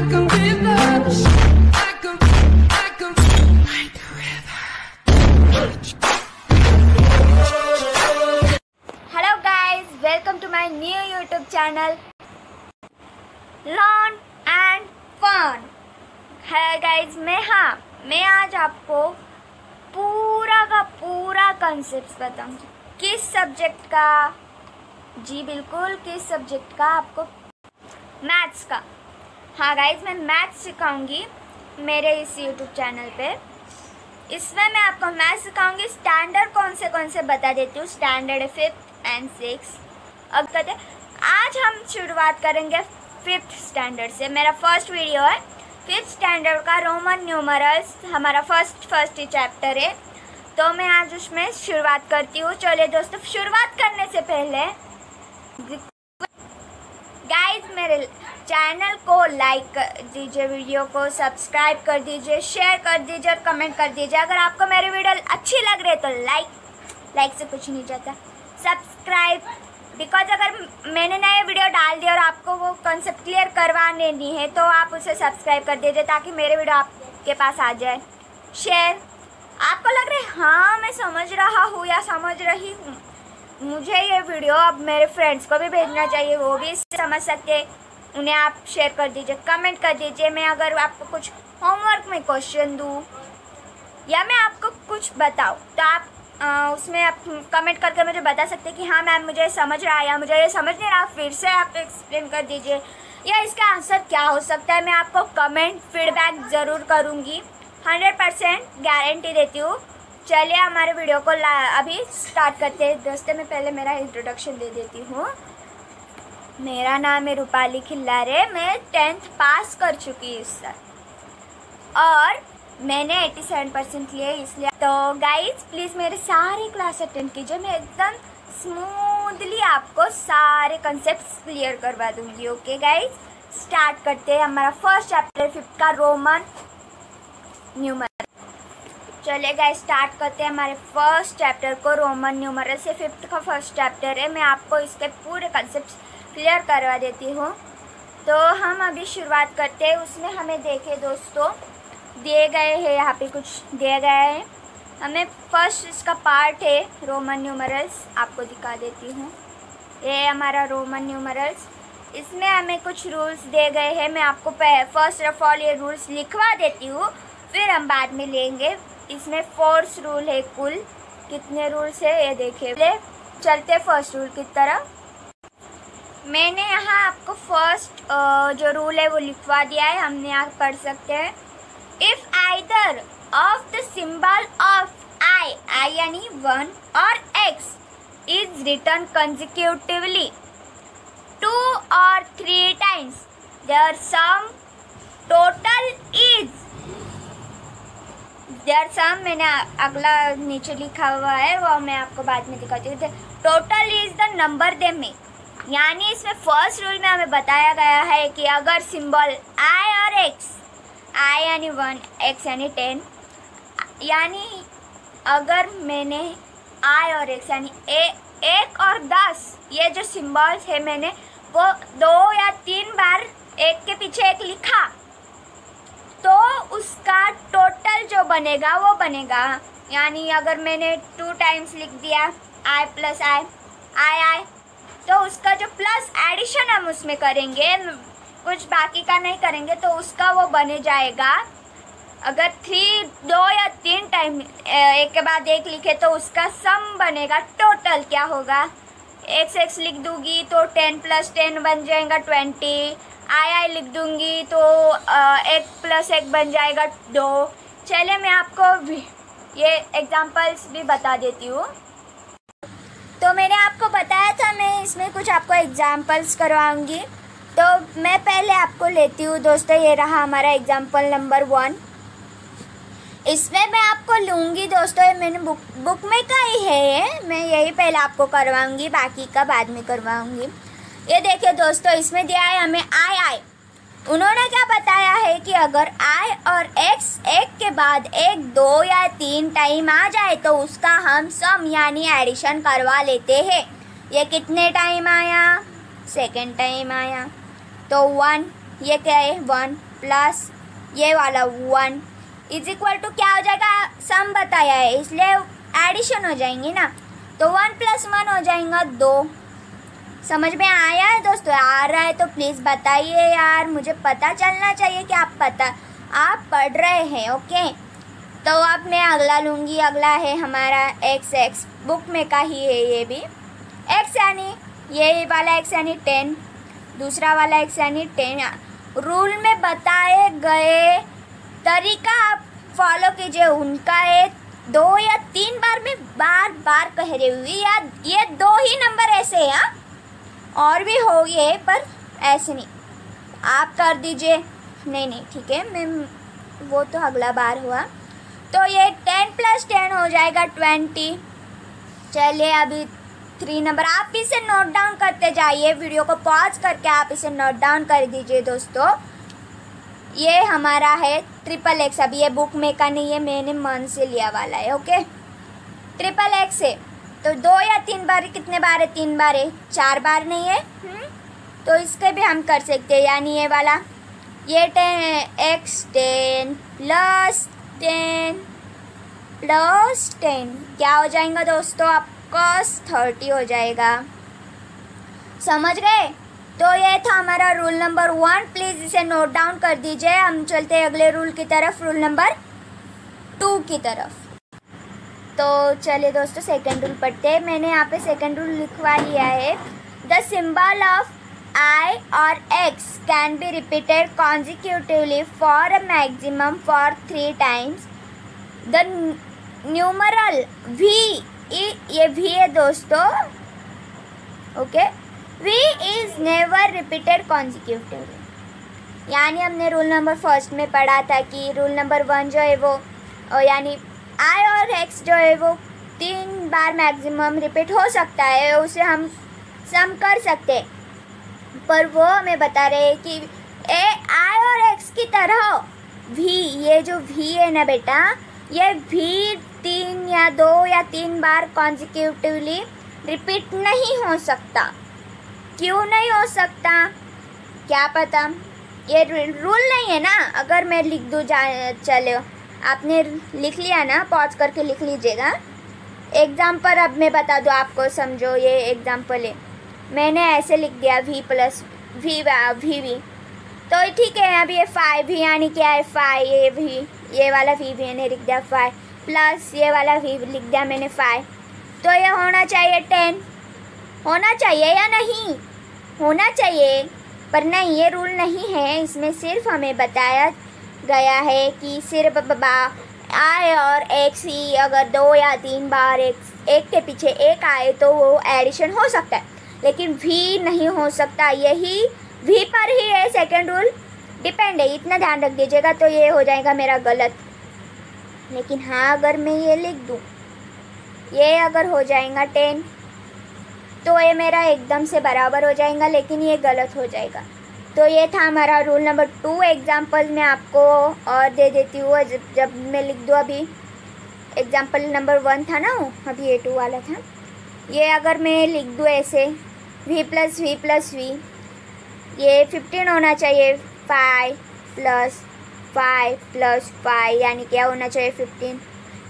Hello guys, welcome to my new YouTube channel Learn and Fun। है guys, मैं आज आपको पूरा का पूरा कॉन्सेप्ट बताऊंगी। किस सब्जेक्ट का? जी बिल्कुल, किस सब्जेक्ट का? आपको मैथ्स का। हाँ गाइज, मैं मैथ्स सिखाऊंगी मेरे इस यूट्यूब चैनल पे। इसमें मैं आपको मैथ्स सिखाऊंगी। स्टैंडर्ड कौन से बता देती हूँ। Standard 5th and 6th। अब कहते आज हम शुरुआत करेंगे 5th स्टैंडर्ड से। मेरा फर्स्ट वीडियो है 5th स्टैंडर्ड का रोमन न्यूमरल्स। हमारा फर्स्ट ही चैप्टर है, तो मैं आज उसमें शुरुआत करती हूँ। चलिए दोस्तों, शुरुआत करने से पहले गाइज मेरे चैनल को लाइक कर दीजिए, वीडियो को सब्सक्राइब कर दीजिए, शेयर कर दीजिए और कमेंट कर दीजिए। अगर आपको मेरी वीडियो अच्छी लग रही है तो लाइक से कुछ नहीं जाता, सब्सक्राइब। बिकॉज अगर मैंने नए वीडियो डाल दिया और आपको वो कॉन्सेप्ट क्लियर करवाने नहीं है तो आप उसे सब्सक्राइब कर दीजिए ताकि मेरे वीडियो आपके पास आ जाए। शेयर। आपको लग रहा है हाँ मैं समझ रहा हूँ या समझ रही हूँ, मुझे ये वीडियो अब मेरे फ्रेंड्स को भी भेजना चाहिए, वो भी इससे समझ सकते, उन्हें आप शेयर कर दीजिए, कमेंट कर दीजिए। मैं अगर आपको कुछ होमवर्क में क्वेश्चन दूँ या मैं आपको कुछ बताऊँ तो आप उसमें आप कमेंट करके मुझे बता सकते हैं कि हाँ मैम मुझे समझ रहा है या मुझे ये समझ नहीं रहा, फिर से आप एक्सप्लेन कर दीजिए या इसका आंसर क्या हो सकता है। मैं आपको कमेंट फीडबैक ज़रूर करूँगी, 100% गारंटी देती हूँ। चलिए हमारे वीडियो को अभी स्टार्ट करते हैं। दोस्तों मैं पहले मेरा इंट्रोडक्शन दे देती हूँ। मेरा नाम है रूपाली खिल्लारे। मैं 10th पास कर चुकी इस साल और मैंने 87% लिए, इसलिए तो गाइज प्लीज़ मेरे सारे क्लास अटेंड कीजिए। मैं एकदम स्मूथली आपको सारे कॉन्सेप्ट्स क्लियर करवा दूँगी। ओके गाइज, स्टार्ट करते हैं हमारा फर्स्ट चैप्टर 5th का रोमन न्यूमरल। चलिए गाइस स्टार्ट करते हैं हमारे फर्स्ट चैप्टर को। रोमन न्यूमरल से 5th का फर्स्ट चैप्टर है। मैं आपको इसके पूरे कॉन्सेप्ट्स क्लियर करवा देती हूँ। तो हम अभी शुरुआत करते हैं। उसमें हमें देखे दोस्तों दिए गए हैं, यहाँ पे कुछ दिए गए हैं हमें। फर्स्ट इसका पार्ट है रोमन न्यूमरल्स, आपको दिखा देती हूँ। ये हमारा रोमन न्यूमरल्स। इसमें हमें कुछ रूल्स दिए गए हैं। मैं आपको फर्स्ट ऑफ ऑल ये रूल्स लिखवा देती हूँ, फिर हम बाद में लेंगे। इसमें 4 रूल है कुल। कितने रूल्स है ये देखिए। चलते फर्स्ट रूल की तरफ। मैंने यहाँ आपको फर्स्ट जो रूल है वो लिखवा दिया है, हमने यहाँ पढ़ सकते हैं। If either of the symbol of I यानी 1 और x is written consecutively 2 or 3 times, their sum total is मैंने अगला नीचे लिखा हुआ है वो मैं आपको बाद में दिखाती हूँ। टोटल इज द नंबर दे में, यानी इसमें फर्स्ट रूल में हमें बताया गया है कि अगर सिंबल आई और एक्स, आई यानी 1, एक्स यानी 10, यानी अगर मैंने आई और एक्स यानी 1 और 10 ये जो सिंबल्स है मैंने वो 2 या 3 बार एक के पीछे एक लिखा तो उसका टोटल जो बनेगा वो बनेगा। यानी अगर मैंने 2 टाइम्स लिख दिया आई प्लस आई तो उसका जो प्लस एडिशन हम उसमें करेंगे, कुछ बाकी का नहीं करेंगे, तो उसका वो बने जाएगा। अगर 2 या 3 टाइम एक के बाद एक लिखे तो उसका सम बनेगा। टोटल क्या होगा, x लिख दूंगी तो 10 + 10 बन जाएगा 20। आई लिख दूंगी तो 1 + 1 बन जाएगा 2। चलिए मैं आपको ये एग्जांपल्स भी बता देती हूँ। तो मैंने आपको बताया था मैं इसमें कुछ आपको एग्जांपल्स करवाऊंगी, तो मैं पहले आपको लेती हूँ दोस्तों। ये रहा हमारा एग्जांपल नंबर 1। इसमें मैं आपको लूँगी दोस्तों, ये मैंने बुक में का ही है, मैं यही पहले आपको करवाऊंगी, बाकी का बाद में करवाऊंगी। ये देखिए दोस्तों, इसमें दिया है हमें आई। उन्होंने क्या बताया है कि अगर आई और एक्स एक के बाद 1, 2 या 3 टाइम आ जाए तो उसका हम सम यानी एडिशन करवा लेते हैं। ये कितने टाइम आया, सेकेंड टाइम आया तो 1, ये क्या है 1 प्लस ये वाला 1 इज इक्वल टू क्या हो जाएगा, सम बताया है इसलिए एडिशन हो जाएंगे ना, तो 1 + 1 हो जाएगा 2। समझ में आया है दोस्तों? आ रहा है तो प्लीज़ बताइए यार, मुझे पता चलना चाहिए कि आप पढ़ रहे हैं। ओके, तो अब मैं अगला लूँगी। अगला है हमारा x बुक में का ही है ये भी। x यानी ये वाला x यानी 10, दूसरा वाला x यानी 10। रूल में बताए गए तरीका आप फॉलो कीजिए, उनका है 2 या 3 बार में बार कह रही हुई, या ये 2 ही नंबर ऐसे हैं, और भी हो गए पर ऐसे नहीं, आप कर दीजिए। नहीं ठीक है, मैं वो तो अगला बार हुआ। तो ये 10 + 10 हो जाएगा 20। चलिए अभी 3 नंबर, आप इसे नोट डाउन करते जाइए, वीडियो को पॉज करके आप इसे नोट डाउन कर दीजिए दोस्तों। ये हमारा है XXX, अभी ये बुक में का नहीं है, मैंने मन से लिया वाला है। ओके, XXX है तो 2 या 3 बार, कितने बार है, 3 बार है, 4 बार नहीं है। तो इसके भी हम कर सकते हैं, यानी ये वाला ये 10x 10 + 10 + 10 क्या हो जाएगा दोस्तों, आपका 30 हो जाएगा। समझ गए? तो ये था हमारा रूल नंबर 1, प्लीज़ इसे नोट डाउन कर दीजिए। हम चलते हैं अगले रूल की तरफ, रूल नंबर 2 की तरफ। तो चलिए दोस्तों सेकंड रूल पढ़ते हैं। मैंने यहाँ पे सेकंड रूल लिखवा लिया है। द सिंबल ऑफ I और X can be repeated consecutively for a maximum for 3 times। The numeral V, ये V है दोस्तों। Okay, V is never repeated consecutively। यानी हमने रूल नंबर 1 में पढ़ा था कि रूल नंबर 1 जो है वो यानी I और X जो है वो 3 बार मैक्सिमम रिपीट हो सकता है, उसे हम सम कर सकते हैं, पर वो हमें बता रहे हैं कि I और X की तरह V, ये जो V है ना बेटा, ये V 3 या 2 या 3 बार कॉन्जिक्यूटिवली रिपीट नहीं हो सकता। क्यों नहीं हो सकता, क्या पता, ये रूल नहीं है ना। अगर मैं लिख दूँ, चलो आपने लिख लिया ना, पॉज करके लिख लीजिएगा। एग्जाम्पल अब मैं बता दूँ आपको, समझो। ये एग्जाम्पल है, मैंने ऐसे लिख दिया V + V, तो ठीक है। अब ये 5 भी यानी क्या है 5, ये V, ये वाला V मैंने लिख दिया 5 प्लस ये वाला V लिख दिया मैंने 5, तो ये होना चाहिए 10। होना चाहिए या नहीं? होना चाहिए, पर नहीं, ये रूल नहीं है। इसमें सिर्फ हमें बताया गया है कि सिर्फ I और X ही अगर 2 या 3 बार एक के पीछे एक आए तो वो एडिशन हो सकता है, लेकिन V नहीं हो सकता। यही V पर ही है सेकंड रूल डिपेंड है, इतना ध्यान रख दीजिएगा। तो ये हो जाएगा मेरा गलत। लेकिन हाँ, अगर मैं ये लिख दूँ, ये अगर हो जाएगा 10, तो ये मेरा एकदम से बराबर हो जाएगा, लेकिन ये गलत हो जाएगा। तो ये था हमारा रूल नंबर 2। एग्जाम्पल मैं आपको और दे देती हूँ, जब मैं लिख दूँ। अभी एग्जाम्पल नंबर 1 था ना, अभी ये 2 वाला था। ये अगर मैं लिख दूँ ऐसे V + V, ये 15 होना चाहिए, 5 + 5 + 5 यानी क्या होना चाहिए 15।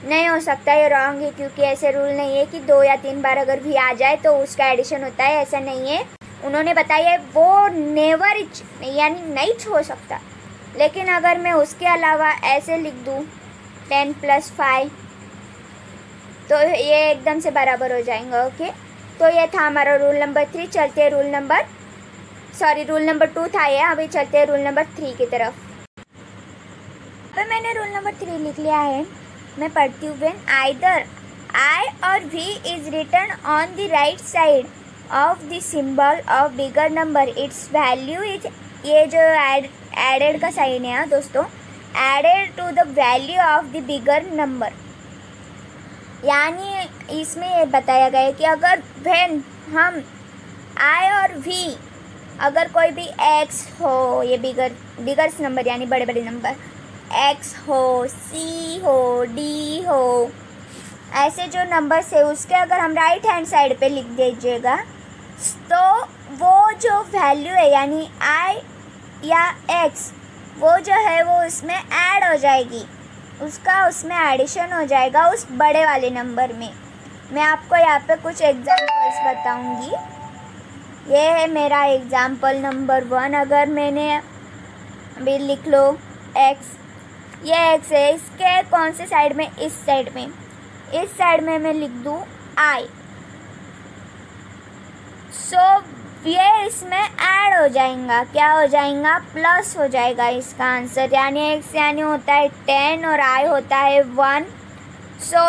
नहीं हो सकता, ये रॉन्ग है, क्योंकि ऐसे रूल नहीं है कि 2 या 3 बार अगर भी आ जाए तो उसका एडिशन होता है, ऐसा नहीं है। उन्होंने बताया वो नेवर यानी नहीं हो सकता। लेकिन अगर मैं उसके अलावा ऐसे लिख दूँ 10 + 5, तो ये एकदम से बराबर हो जाएगा। ओके, तो ये था हमारा रूल नंबर 3। चलते हैं रूल नंबर 2 था ये, अभी चलते हैं रूल नंबर 3 की तरफ। अब मैंने रूल नंबर 3 लिख लिया है, मैं पढ़ती हूँ। व्हेन आइदर I और V is written on the right side of the symbol of bigger number, its value is, ये जो एडेड का साइन है दोस्तों, added to the value of the bigger number. यानी इसमें ये बताया गया है कि अगर व्हेन हम I और V, अगर कोई भी X हो, ये बिगर्स नंबर यानी बड़े बड़े नंबर, X हो, C हो, D हो, ऐसे जो नंबर्स है उसके अगर हम राइट हैंड साइड पे लिख दीजिएगा, तो वो जो वैल्यू है यानी I या X वो जो है वो उसमें ऐड हो जाएगी, उसका उसमें एडिशन हो जाएगा उस बड़े वाले नंबर में। मैं आपको यहाँ पे कुछ एग्जांपल्स बताऊंगी। ये है मेरा एग्जांपल नंबर 1। अगर मैंने अभी लिख लो x, ये x है, इसके कौन से साइड में, इस साइड में, इस साइड में मैं लिख दूँ i। सो ये इसमें ऐड हो जाएगा, क्या हो जाएगा, प्लस हो जाएगा इसका आंसर। यानी x यानी होता है 10 और i होता है 1। सो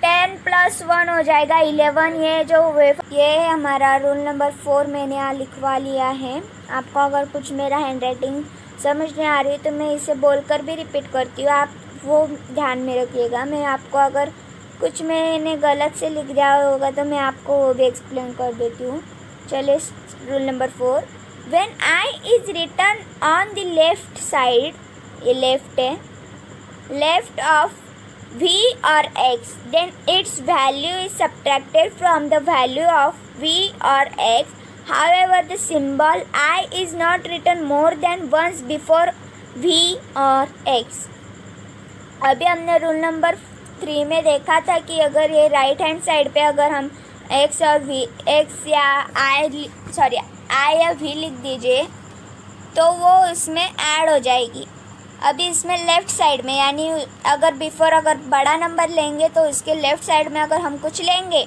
10 + 1 हो जाएगा 11। ये हमारा रोल नंबर 4 मैंने यहाँ लिखवा लिया है। आपको अगर कुछ मेरा हैंड राइटिंग समझ नहीं आ रही तो मैं इसे बोलकर भी रिपीट करती हूँ, आप वो ध्यान में रखिएगा। मैं आपको अगर कुछ मैंने गलत से लिख दिया होगा तो मैं आपको वो भी एक्सप्लेन कर देती हूँ। चलिए rule number 4, when i is written on the left side, ये लेफ्ट है, left of v or x, then its value is subtracted from the value of v or x. However, the symbol I is not written more than once before v or x. अभी हमने rule number 3 में देखा था कि अगर ये right hand side पे अगर हम x और v, x या i या v लिख दीजिए तो वो इसमें ऐड हो जाएगी। अभी इसमें लेफ़्ट साइड में, यानी अगर बिफोर अगर बड़ा नंबर लेंगे तो इसके लेफ़्ट साइड में अगर हम कुछ लेंगे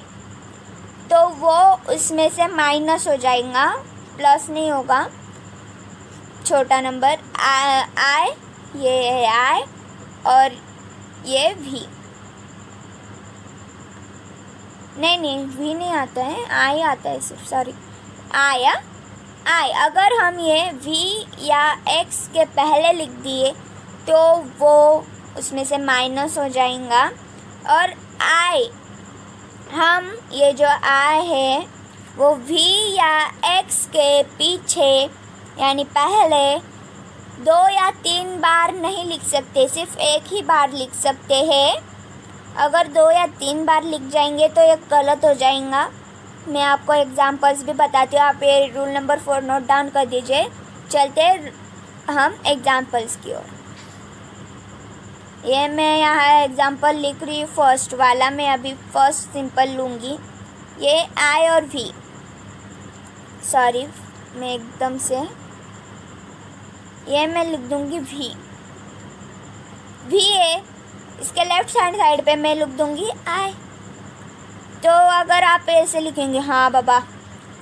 तो वो उसमें से माइनस हो जाएगा, प्लस नहीं होगा। छोटा नंबर आई, ये है आई और ये वी, नहीं वी नहीं आता है, आई आता है सिर्फ, सॉरी आई। अगर हम ये v या x के पहले लिख दिए तो वो उसमें से माइनस हो जाएगा। और i, हम ये जो i है वो v या x के पीछे यानी पहले 2 या 3 बार नहीं लिख सकते, सिर्फ एक ही बार लिख सकते हैं। अगर 2 या 3 बार लिख जाएंगे तो ये गलत हो जाएगा। मैं आपको एग्जांपल्स भी बताती हूँ, आप ये रूल नंबर 4 नोट डाउन कर दीजिए। चलते हम एग्जांपल्स की ओर। ये मैं यहाँ एग्जांपल लिख रही हूँ फर्स्ट वाला, मैं अभी फर्स्ट सिंपल लूँगी। ये आई और वी, सॉरी मैं एकदम से, ये मैं लिख दूँगी वी है, इसके लेफ्ट हैंड साइड पे मैं लिख दूँगी आई। तो अगर आप ऐसे लिखेंगे, हाँ बाबा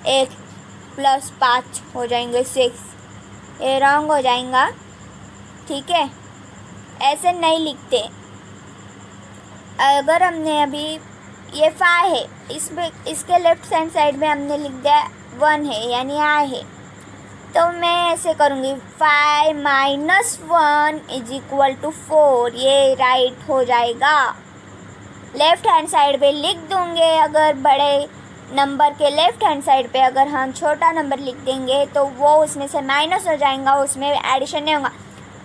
1 + 5 हो जाएंगे 6, ये रॉन्ग हो जाएगा, ठीक है, ऐसे नहीं लिखते। अगर हमने अभी ये 5 है, इसमें इसके लेफ्ट हैंड साइड में हमने लिख दिया 1 है यानी आई है, तो मैं ऐसे करूँगी 5 - 1 = 4, ये राइट हो जाएगा। लेफ़्ट हैंड साइड पे लिख दूँगे, अगर बड़े नंबर के लेफ़्ट हैंड साइड पे अगर हम छोटा नंबर लिख देंगे तो वो उसमें से माइनस हो जाएगा, उसमें एडिशन नहीं होगा।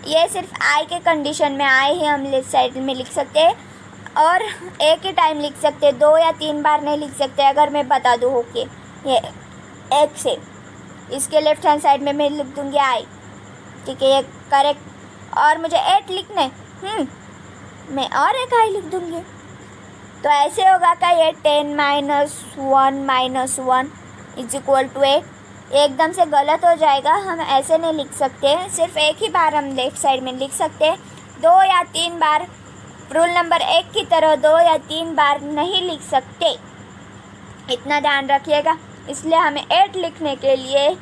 ये सिर्फ आई के कंडीशन में आई ही हम लेफ्ट साइड में लिख सकते हैं और एक ही टाइम लिख सकते हैं, 2 या 3 बार नहीं लिख सकते। अगर मैं बता दूँ ओके, ये एक से इसके लेफ़्ट हैंड साइड में मैं लिख दूँगी आई, ठीक है, ये करेक्ट। और मुझे 8 लिखने, मैं और एक आई लिख दूँगी, तो ऐसे होगा क्या, ये 10 - 1 - 1 = 8, एकदम से गलत हो जाएगा। हम ऐसे नहीं लिख सकते, सिर्फ एक ही बार हम लेफ़्ट साइड में लिख सकते हैं। 2 या 3 बार, रूल नंबर 1 की तरह 2 या 3 बार नहीं लिख सकते, इतना ध्यान रखिएगा। इसलिए हमें 8 लिखने के लिए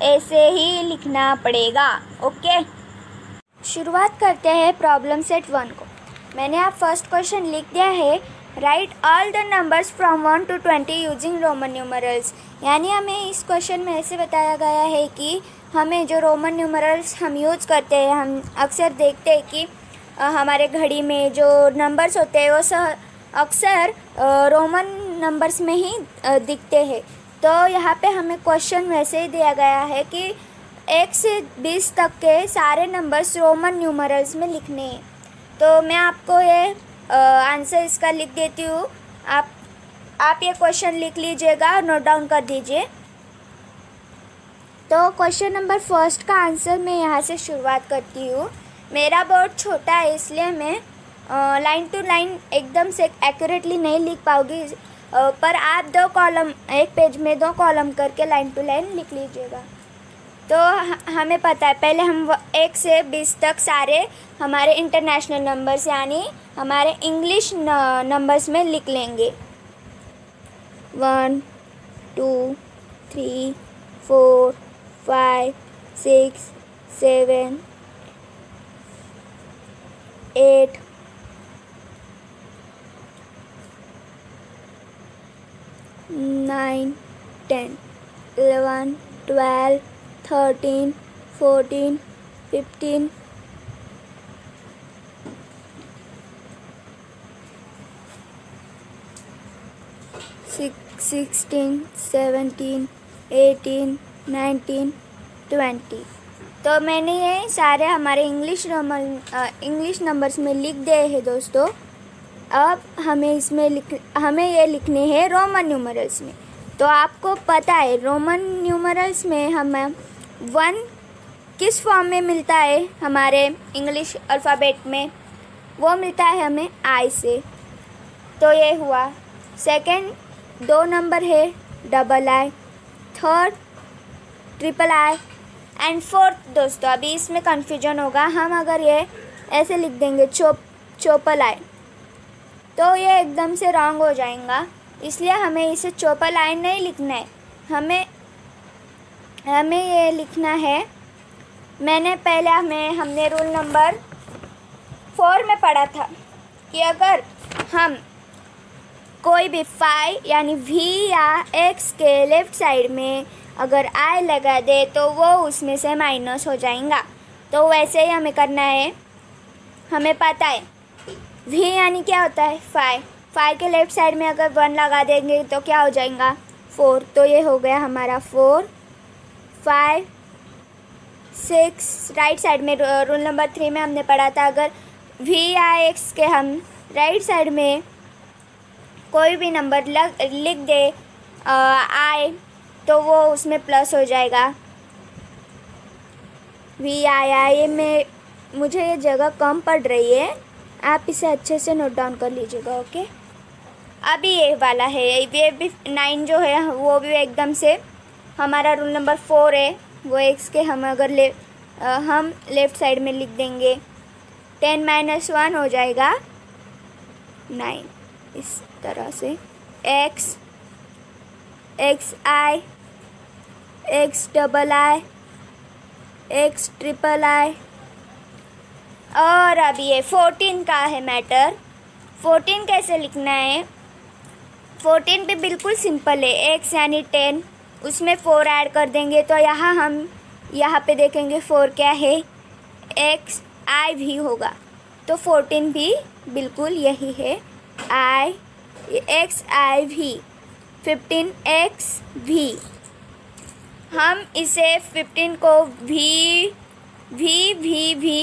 ऐसे ही लिखना पड़ेगा, ओके। शुरुआत करते हैं प्रॉब्लम सेट 1 को। मैंने आप फर्स्ट क्वेश्चन लिख दिया है, right all the numbers from 1 to 20 using Roman numerals. यानी हमें इस क्वेश्चन में ऐसे बताया गया है कि हमें जो रोमन न्यूमरल्स हम यूज़ करते हैं, हम अक्सर देखते हैं कि हमारे घड़ी में जो नंबर्स होते हैं वो अक्सर रोमन नंबर्स में ही दिखते हैं। तो यहाँ पे हमें क्वेश्चन वैसे ही दिया गया है कि 1 से 20 तक के सारे नंबर्स रोमन न्यूमरल्स में लिखने हैं। तो मैं आपको ये आंसर इसका लिख देती हूँ, आप ये क्वेश्चन लिख लीजिएगा और नोट डाउन कर दीजिए। तो क्वेश्चन नंबर फर्स्ट का आंसर मैं यहाँ से शुरुआत करती हूँ। मेरा बोर्ड छोटा है इसलिए मैं लाइन टू लाइन एकदम से एक्यूरेटली नहीं लिख पाऊँगी, पर आप 2 कॉलम, एक पेज में 2 कॉलम करके लाइन टू लाइन लिख लीजिएगा। तो हमें पता है, पहले हम 1 से 20 तक सारे हमारे इंटरनेशनल नंबर्स यानी हमारे इंग्लिश नंबर्स में लिख लेंगे। 1 2 3 4 5 6 7 8 9 10 11 12 13 14 15 16 17 18 19 20। तो मैंने ये सारे हमारे इंग्लिश नंबर्स में लिख दिए हैं दोस्तों। अब हमें ये लिखने हैं रोमन न्यूमरल्स में। तो आपको पता है रोमन न्यूमरल्स में हमें 1 किस फॉर्म में मिलता है हमारे इंग्लिश अल्फ़ाबेट में, वो मिलता है हमें आई से। तो ये हुआ। सेकंड 2 नंबर है double I, third triple I and fourth दोस्तों अभी इसमें कन्फ्यूजन होगा। हम अगर ये ऐसे लिख देंगे चोपल आई तो ये एकदम से रॉन्ग हो जाएगा, इसलिए हमें इसे चोपल आई नहीं लिखना है। हमें ये लिखना है, हमने रूल नंबर 4 में पढ़ा था कि अगर हम कोई भी फाई यानी वी या एक्स के लेफ़्ट साइड में अगर आई लगा दे तो वो उसमें से माइनस हो जाएगा। तो वैसे ही हमें करना है। हमें पता है वी यानी क्या होता है, फाई के लेफ़्ट साइड में अगर 1 लगा देंगे तो क्या हो जाएगा 4। तो ये हो गया हमारा 4 5 6। राइट साइड में रूल नंबर 3 में हमने पढ़ा था अगर वी या एक्स के हम राइट साइड में कोई भी नंबर लिख दे आई तो वो उसमें प्लस हो जाएगा। वी आई में मुझे ये जगह कम पड़ रही है, आप इसे अच्छे से नोट डाउन कर लीजिएगा। ओके, अभी ये वाला है, ये भी 9 जो है वो भी एकदम से हमारा रूल नंबर 4 है, वो एक्स के हम अगर हम लेफ़्ट साइड में लिख देंगे 10 - 1 हो जाएगा 9। इस तरह से x I, x double I, x triple I. और अभी ये 14 का है मैटर। 14 कैसे लिखना है, 14 भी बिल्कुल सिंपल है। एक्स यानी 10, उसमें 4 ऐड कर देंगे तो यहाँ पे देखेंगे 4 क्या है, एक्स आई भी होगा। तो 14 भी बिल्कुल यही है, आई एक्स आई भी। 15 एक्स भी, हम इसे 15 को भी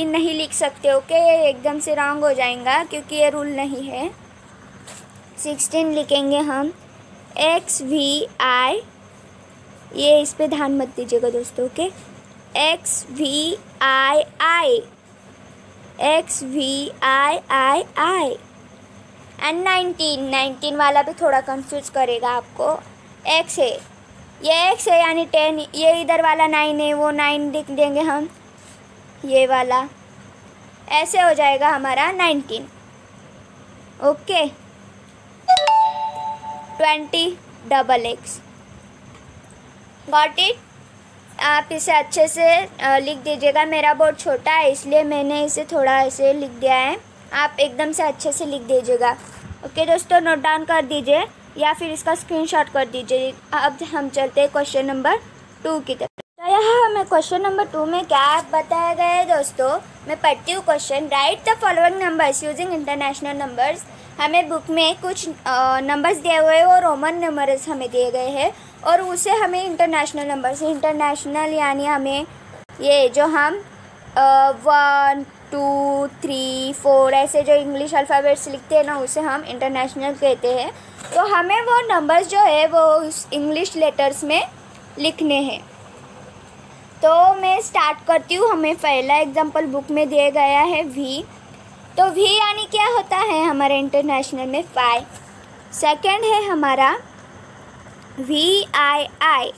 नहीं लिख सकते। ओके, ये एकदम से रॉन्ग हो जाएगा क्योंकि ये रूल नहीं है। 16 लिखेंगे हम एक्स वी आई, ये इस पे ध्यान मत दीजिएगा दोस्तों। Okay, X V I I, X V I I I. And 19 वाला भी थोड़ा कंफ्यूज करेगा आपको। एक्स है, ये एक्स है यानी 10, ये इधर वाला 9 है, वो 9 लिख देंगे हम, ये वाला ऐसे हो जाएगा हमारा 19। Okay, 20 double x. Got it? आप इसे अच्छे से लिख दीजिएगा। मेरा बोर्ड छोटा है इसलिए मैंने इसे थोड़ा ऐसे लिख दिया है, आप एकदम से अच्छे से लिख दीजिएगा। ओके दोस्तों, नोट डाउन कर दीजिए या फिर इसका स्क्रीनशॉट कर दीजिए। अब हम चलते हैं क्वेश्चन नंबर 2 की तरफ। तो यहाँ हमें क्वेश्चन नंबर 2 में क्या बताया गया है दोस्तों, मैं पढ़ती हूँ question. Right the following numbers using international numbers. हमें बुक में कुछ नंबर्स दिए हुए हैं और रोमन नंबर्स हमें दिए गए हैं और उसे हमें इंटरनेशनल नंबर्स, इंटरनेशनल यानी हमें ये जो हम 1 2 3 4 ऐसे जो इंग्लिश अल्फ़ाबेट्स लिखते हैं ना, उसे हम इंटरनेशनल कहते हैं। तो हमें वो नंबर्स जो है वो उस इंग्लिश लेटर्स में लिखने हैं। तो मैं स्टार्ट करती हूँ। हमें पहला एग्जाम्पल बुक में दिया गया है वी। तो वी यानी क्या होता है हमारे इंटरनेशनल में 5। सेकंड है हमारा VII।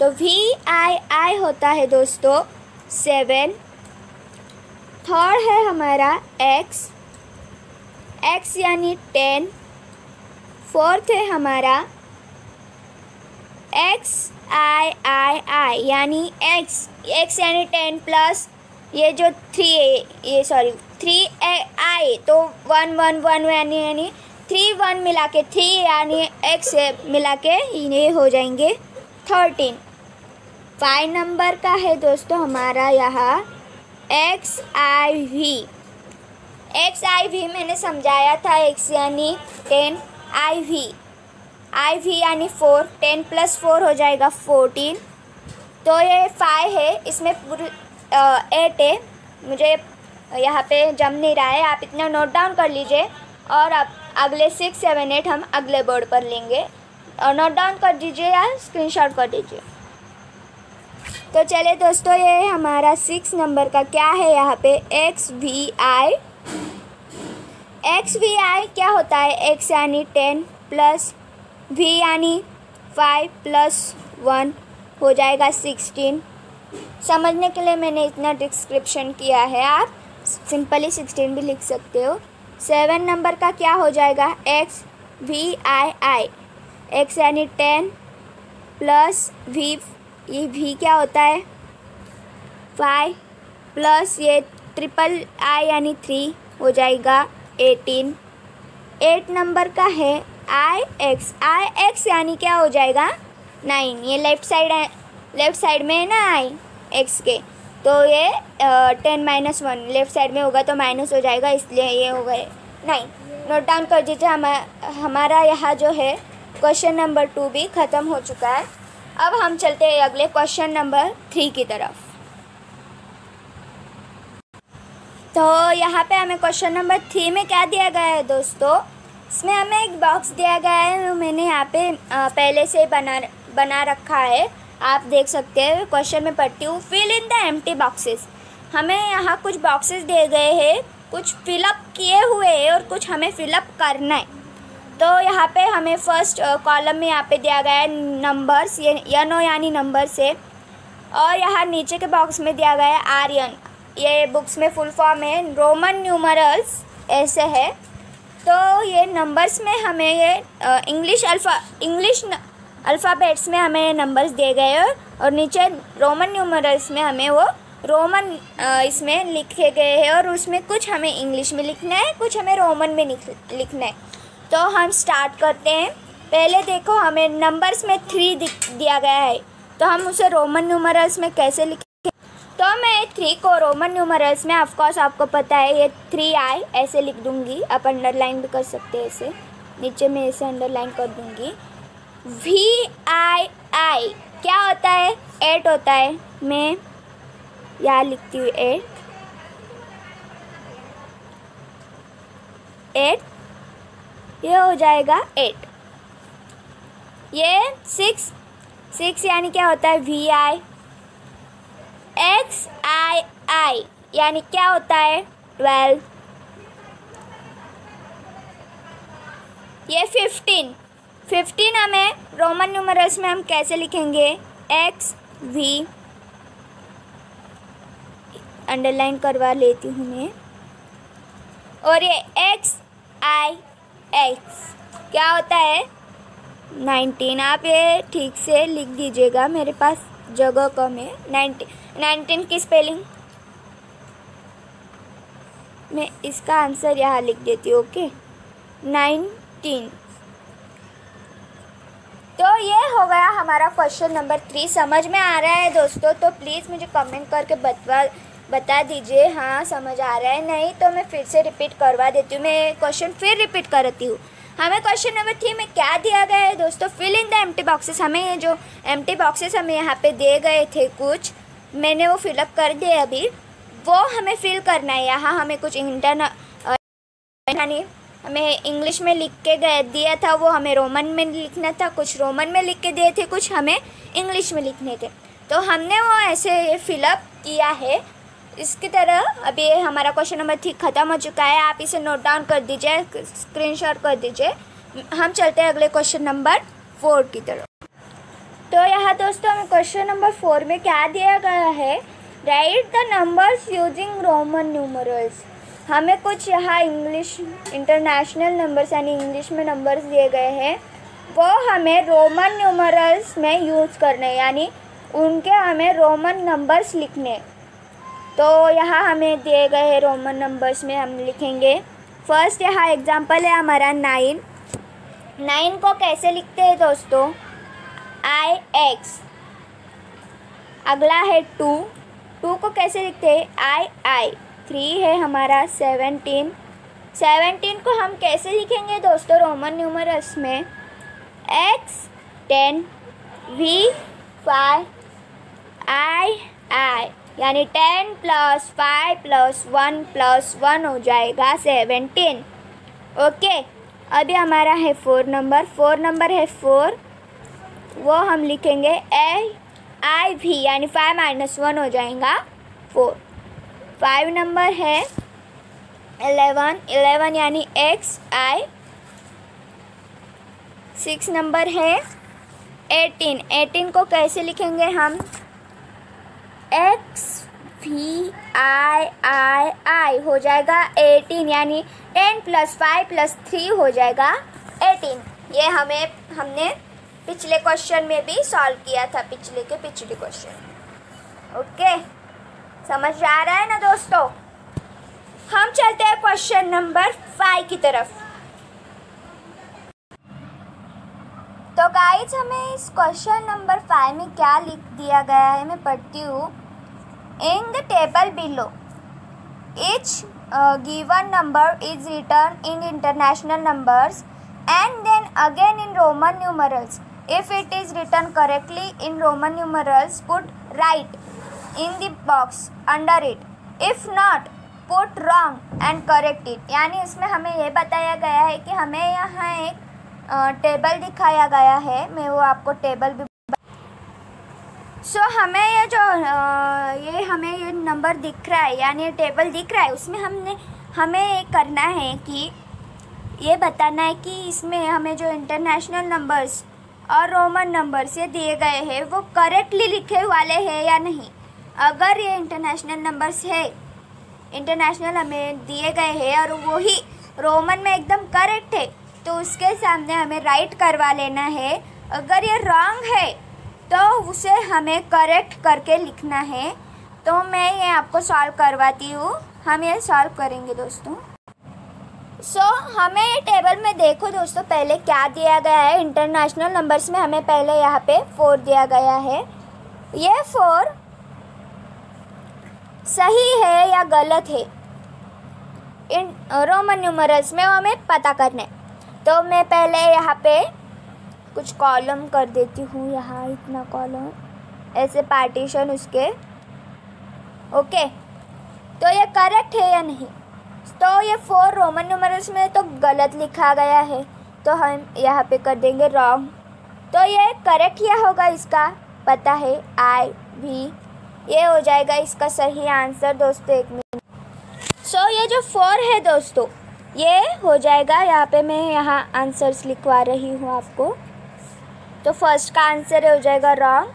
तो VII होता है दोस्तों 7। थर्ड है हमारा X यानी 10। फोर्थ है हमारा XIII यानी X यानी 10 प्लस ये जो 3I तो 1 1 1 यानी 3 1 मिला के 3 यानी X मिला के ये हो जाएंगे 13। 5 नंबर का है दोस्तों हमारा यहाँ XIV मैंने समझाया था। X यानी 10, IV यानी 4, 10 + 4 हो जाएगा 14। तो ये 5 है, इसमें 8 है। मुझे यहाँ पे जम नहीं रहा है, आप इतना नोट डाउन कर लीजिए और अब अगले 6 7 8 हम अगले बोर्ड पर लेंगे और नोट डाउन कर दीजिए या स्क्रीनशॉट कर दीजिए। तो चलिए दोस्तों, ये हमारा 6 नंबर का क्या है यहाँ पे XVI क्या होता है? X यानी 10 प्लस V यानी 5 + 1 हो जाएगा 16। समझने के लिए मैंने इतना डिस्क्रिप्शन किया है, आप सिंपली 16 भी लिख सकते हो। 7 नंबर का क्या हो जाएगा? XVII। X यानी 10 प्लस V, ये V क्या होता है? 5 प्लस ये III यानी 3 हो जाएगा 18। 8 नंबर का है IX यानी क्या हो जाएगा? 9। ये लेफ़्ट साइड में है ना X के, तो ये 10 - 1 लेफ़्ट साइड में होगा तो माइनस हो जाएगा, इसलिए ये हो गए 9। नोट डाउन कर दीजिए। हमारा यहाँ जो है क्वेश्चन नंबर 2 भी ख़त्म हो चुका है। अब हम चलते हैं अगले क्वेश्चन नंबर 3 की तरफ। तो यहाँ पे हमें क्वेश्चन नंबर 3 में क्या दिया गया है दोस्तों? इसमें हमें एक बॉक्स दिया गया है, मैंने यहाँ पे पहले से बना रखा है, आप देख सकते हैं। क्वेश्चन में पढ़ती हूँ, fill in the empty boxes. हमें यहाँ कुछ बॉक्सेस दिए गए हैं, कुछ फिलअप किए हुए हैं और कुछ हमें फिलअप करना है। तो यहाँ पे हमें फर्स्ट कॉलम में यहाँ पे दिया गया है नंबर्स, ये NO यानी नंबर से, और यहाँ नीचे के बॉक्स में दिया गया है आर्यन। ये बुक्स में फुल फॉर्म है, रोमन न्यूमरल्स ऐसे है। तो ये नंबर्स में हमें ये इंग्लिश अल्फ़ाबेट्स में हमें नंबर्स दिए गए हैं और नीचे रोमन न्यूमरल्स में हमें वो रोमन इसमें लिखे गए हैं और उसमें कुछ हमें इंग्लिश में लिखना है, कुछ हमें रोमन में लिखना है। तो हम स्टार्ट करते हैं। पहले देखो, हमें नंबर्स में 3 दिया गया है, तो हम उसे रोमन न्यूमरल्स में कैसे लिखें? तो मैं 3 को रोमन न्यूमरल्स में, ऑफकोर्स आपको पता है, ये 3I ऐसे लिख दूँगी। आप अंडरलाइन भी कर सकते हैं, ऐसे नीचे में ऐसे अंडरलाइन कर दूँगी। VII क्या होता है? 8 होता है। मैं यहाँ लिखती हूँ 8। ये हो जाएगा 8। ये 6 यानी क्या होता है? VI। XII यानी क्या होता है? 12। ये 15 हमें रोमन न्यूमरल्स में हम कैसे लिखेंगे? XV, अंडरलाइन करवा लेती हूँ मैं। और ये XIX क्या होता है? 19। आप ये ठीक से लिख दीजिएगा, मेरे पास जगह कम है। 19 की स्पेलिंग मैं इसका आंसर यहाँ लिख देती हूँ, ओके, 19। तो ये हो गया हमारा क्वेश्चन नंबर 3। समझ में आ रहा है दोस्तों? तो प्लीज़ मुझे कमेंट करके बता दीजिए हाँ समझ आ रहा है। नहीं तो मैं फिर से रिपीट करवा देती हूँ, मैं क्वेश्चन फिर रिपीट करती हूँ। हमें क्वेश्चन नंबर 3 में क्या दिया गया है दोस्तों? Fill in the empty boxes. हमें ये जो एम्प्टी बॉक्सेस हमें यहाँ पे दिए गए थे, कुछ मैंने वो फिलअप कर दिए अभी, वो हमें फिल करना है। यहाँ हमें कुछ यानी हमें इंग्लिश में लिख के दिया था, वो हमें रोमन में लिखना था, कुछ रोमन में लिख के दिए थे, कुछ हमें इंग्लिश में लिखने थे। तो हमने वो ऐसे फिलअप किया है इसकी तरह। अभी ये हमारा क्वेश्चन नंबर 3 ख़त्म हो चुका है। आप इसे नोट डाउन कर दीजिए, स्क्रीनशॉट कर दीजिए। हम चलते हैं अगले क्वेश्चन नंबर 4 की तरफ। तो यहाँ दोस्तों हमें क्वेश्चन नंबर 4 में क्या दिया गया है, right the numbers using Roman numerals. हमें कुछ यहाँ इंग्लिश इंटरनेशनल नंबर्स यानी इंग्लिश में नंबर्स दिए गए हैं, वो हमें रोमन न्यूमरल्स में यूज़ करने, यानी उनके हमें रोमन नंबर्स लिखने। तो यहाँ हमें दिए गए हैं रोमन नंबर्स में हम लिखेंगे। फर्स्ट यहाँ एग्जांपल है हमारा 9। 9 को कैसे लिखते हैं दोस्तों, IX। अगला है 2। 2 को कैसे लिखते हैं, II। 3 है हमारा 17। 17 को हम कैसे लिखेंगे दोस्तों रोमन न्यूमरल्स में, X 10, V 5, I, यानी 10 + 5 + 1 + 1 हो जाएगा 17। ओके, अभी हमारा है 4 नंबर। 4 नंबर है 4, वो हम लिखेंगे IV, यानी 5 - 1 हो जाएगा 4। 5 नंबर है 11 यानी XI। 6 नंबर है 18। 18 को कैसे लिखेंगे हम, XVI हो जाएगा 18, यानी 10 + 5 + 3 हो जाएगा 18। ये हमने पिछले क्वेश्चन में भी सॉल्व किया था, पिछले क्वेश्चन। ओके, समझ आ रहा है ना दोस्तों। हम चलते हैं क्वेश्चन नंबर 5 की तरफ। तो गाइस हमें इस क्वेश्चन नंबर 5 में क्या लिख दिया गया है, मैं पढ़ती हूँ। In the table below each given number is written in international numbers and then again in Roman numerals. If it is written correctly in Roman numerals, put right in the box under it. If not, put wrong and correct it. यानी इसमें हमें ये बताया गया है कि हमें यहाँ एक टेबल दिखाया गया है। मैं वो आपको टेबल भी हमें ये जो हमें ये नंबर दिख रहा है, यानी ये टेबल दिख रहा है, उसमें हमें ये करना है कि ये बताना है कि इसमें हमें जो इंटरनेशनल नंबर्स और रोमन नंबर्स ये दिए गए हैं वो करेक्टली लिखे वाले हैं या नहीं। अगर ये इंटरनेशनल नंबर्स है, इंटरनेशनल हमें दिए गए हैं और वही रोमन में एकदम करेक्ट है, तो उसके सामने हमें राइट करवा लेना है। अगर ये रॉन्ग है तो उसे हमें करेक्ट करके लिखना है। तो मैं ये आपको सॉल्व करवाती हूँ, हम ये सॉल्व करेंगे दोस्तों। हमें ये टेबल में देखो दोस्तों, पहले क्या दिया गया है। इंटरनेशनल नंबर्स में हमें पहले यहाँ पे 4 दिया गया है। ये 4 सही है या गलत है इन रोमन न्यूमरल्स में, वो हमें पता करना है। तो मैं पहले यहाँ पे कुछ कॉलम कर देती हूँ, यहाँ इतना कॉलम, ऐसे पार्टीशन उसके। ओके, तो ये करेक्ट है या नहीं। तो ये 4 रोमन न्यूमरल्स में तो गलत लिखा गया है, तो हम यहाँ पे कर देंगे रॉन्ग। तो ये करेक्ट क्या होगा, इसका पता है IV, ये हो जाएगा इसका सही आंसर दोस्तों। 1 मिनट। ये जो 4 है दोस्तों, ये हो जाएगा, यहाँ पे मैं यहाँ आंसर्स लिखवा रही हूँ आपको। तो फर्स्ट का आंसर हो जाएगा रॉन्ग,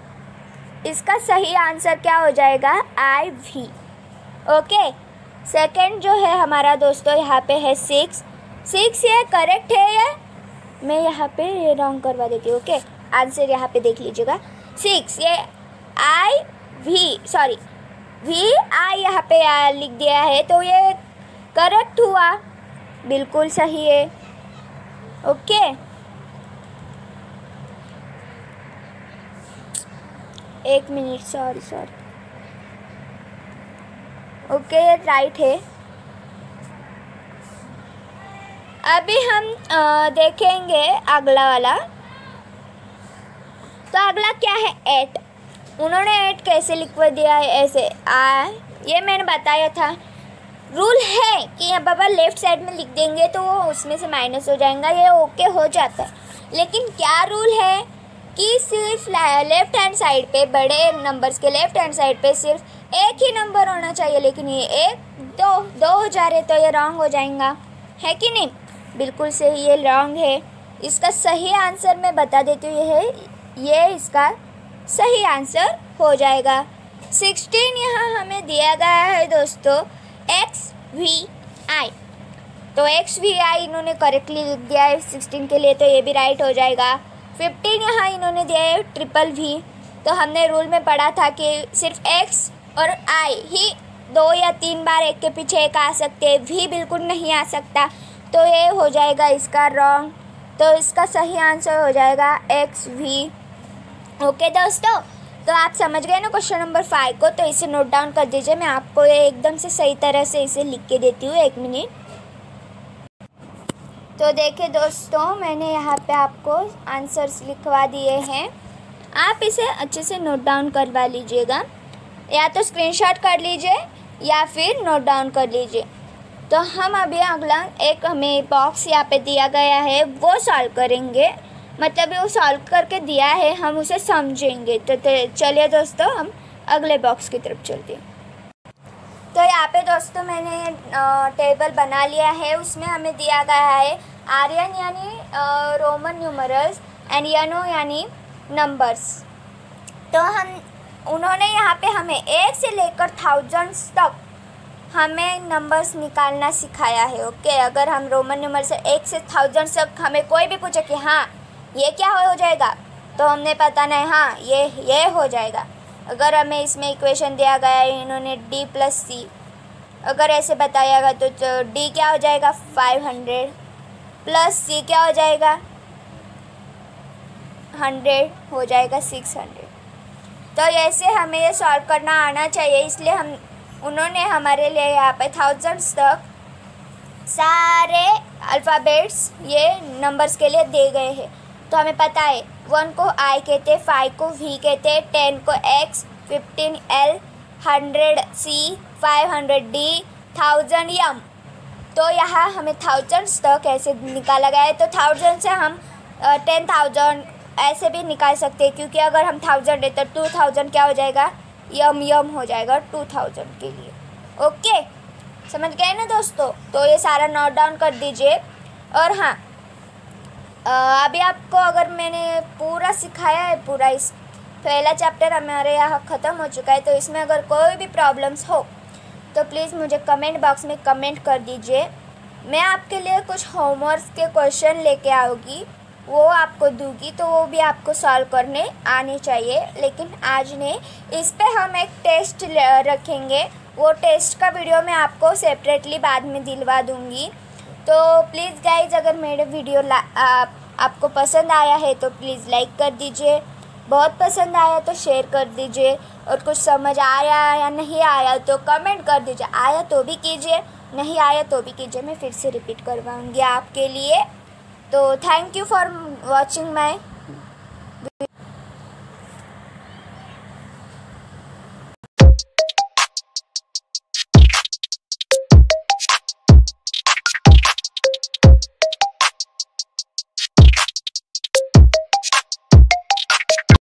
इसका सही आंसर क्या हो जाएगा IV। ओके, सेकंड जो है हमारा दोस्तों यहाँ पे है 6। ये करेक्ट है या मैं यहाँ पे ये रॉन्ग करवा देती हूँ। ओके, आंसर यहाँ पे देख लीजिएगा 6, ये VI यहाँ पे लिख दिया है, तो ये करेक्ट हुआ, बिल्कुल सही है। ओके, एक मिनट, सॉरी। ओके, ये राइट है। अभी हम देखेंगे अगला वाला। तो अगला क्या है 8। उन्होंने 8 कैसे लिखवा दिया है, ऐसे ये मैंने बताया था। रूल है कि यहाँ बाबा लेफ़्ट साइड में लिख देंगे तो वो उसमें से माइनस हो जाएगा, ये ओके हो जाता है। लेकिन क्या रूल है कि सिर्फ लेफ्ट हैंड साइड पे, बड़े नंबर्स के लेफ्ट हैंड साइड पे सिर्फ एक ही नंबर होना चाहिए, लेकिन ये एक दो हो जा रहे, तो ये रॉन्ग हो जाएगा, है कि नहीं? बिल्कुल सही, ये रॉन्ग है। इसका सही आंसर मैं बता देती हूँ, ये इसका सही आंसर हो जाएगा। 16 यहाँ हमें दिया गया है दोस्तों XVI, तो XVI इन्होंने करेक्टली लिख दिया है 16 के लिए, तो ये भी राइट हो जाएगा। 15 यहाँ इन्होंने दिया है VV, तो हमने रूल में पढ़ा था कि सिर्फ X और I ही 2 या 3 बार एक के पीछे एक आ सकते हैं, V बिल्कुल नहीं आ सकता, तो ये हो जाएगा इसका रॉन्ग। तो इसका सही आंसर हो जाएगा XVI। ओके दोस्तों, तो आप समझ गए ना क्वेश्चन नंबर 5 को, तो इसे नोट डाउन कर दीजिए। मैं आपको ये एकदम से सही तरह से इसे लिख के देती हूँ, 1 मिनट। तो देखिए दोस्तों, मैंने यहाँ पे आपको आंसर्स लिखवा दिए हैं, आप इसे अच्छे से नोट डाउन करवा लीजिएगा, या तो स्क्रीनशॉट कर लीजिए या फिर नोट डाउन कर लीजिए। तो हम अभी अगला एक हमें बॉक्स यहाँ पे दिया गया है, वो सॉल्व करेंगे, मतलब वो सॉल्व करके दिया है, हम उसे समझेंगे। तो चलिए दोस्तों, हम अगले बॉक्स की तरफ चलते हैं। तो यहाँ पे दोस्तों मैंने टेबल बना लिया है, उसमें हमें दिया गया है आर्यन यानी रोमन न्यूमरल्स एंड यनो यानी नंबर्स। तो उन्होंने यहाँ पे हमें 1 से लेकर थाउजेंड्स तक हमें नंबर्स निकालना सिखाया है। ओके, अगर हम रोमन नंबर से 1 से थाउजेंड्स तक हमें कोई भी पूछे कि हाँ ये क्या हो जाएगा, तो हमने पता नहीं, हाँ ये हो जाएगा। अगर हमें इसमें इक्वेशन दिया गया है इन्होंने D+C, अगर ऐसे बताया गया तो D क्या हो जाएगा 500 प्लस C क्या हो जाएगा 100 हो जाएगा 600। तो ऐसे हमें ये सॉल्व करना आना चाहिए, इसलिए उन्होंने हमारे लिए यहाँ पे थाउजेंड्स तक सारे अल्फ़ाबेट्स ये नंबर्स के लिए दे गए हैं। तो हमें पता है 1 को I कहते, 5 को V कहते, 10 को X, 15 L, 100 C, 500 D, 1000 M। तो यहाँ हमें थाउजेंड्स तक ऐसे निकाला गया है। तो 1000 से हम 10,000 ऐसे भी निकाल सकते हैं, क्योंकि अगर हम 1000 है तो 2000 क्या हो जाएगा यम हो जाएगा 2000 के लिए। ओके, समझ गए ना दोस्तों? तो ये सारा नोट डाउन कर दीजिए। और हाँ, अभी आपको अगर मैंने पूरा सिखाया है, पूरा इस पहला चैप्टर हमारे यहाँ ख़त्म हो चुका है, तो इसमें अगर कोई भी प्रॉब्लम्स हो तो प्लीज़ मुझे कमेंट बॉक्स में कमेंट कर दीजिए। मैं आपके लिए कुछ होमवर्क के क्वेश्चन लेके आऊँगी, वो आपको दूँगी, तो वो भी आपको सॉल्व करने आने चाहिए। लेकिन आज नहीं, इस पे हम एक टेस्ट रखेंगे, वो टेस्ट का वीडियो मैं आपको सेपरेटली बाद में दिलवा दूँगी। तो प्लीज़ गाइज, अगर मेरे वीडियो आपको पसंद आया है तो प्लीज़ लाइक कर दीजिए, बहुत पसंद आया तो शेयर कर दीजिए, और कुछ समझ आया या नहीं आया तो कमेंट कर दीजिए। आया तो भी कीजिए, नहीं आया तो भी कीजिए, मैं फिर से रिपीट करवाऊँगी आपके लिए। तो thank you for watching my